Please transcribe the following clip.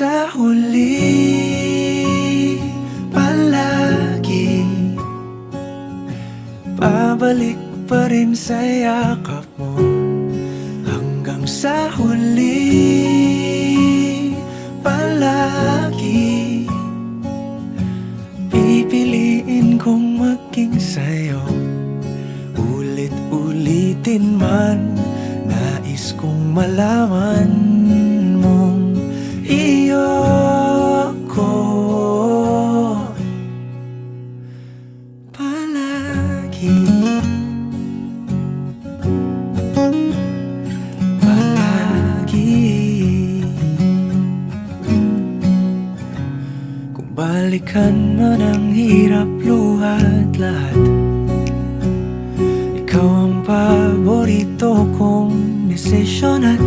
sa huli, palagi babalik pa rin sa yakap mo. Hanggang sa huli, palagi pipiliin kong maging sa'yo. Ulit-ulitin man, nais kong malaman mong iyo ko palagi. Palagi. Kung balikan man ang hirap, luha at lahat, ikaw ang paborito kong desisyon at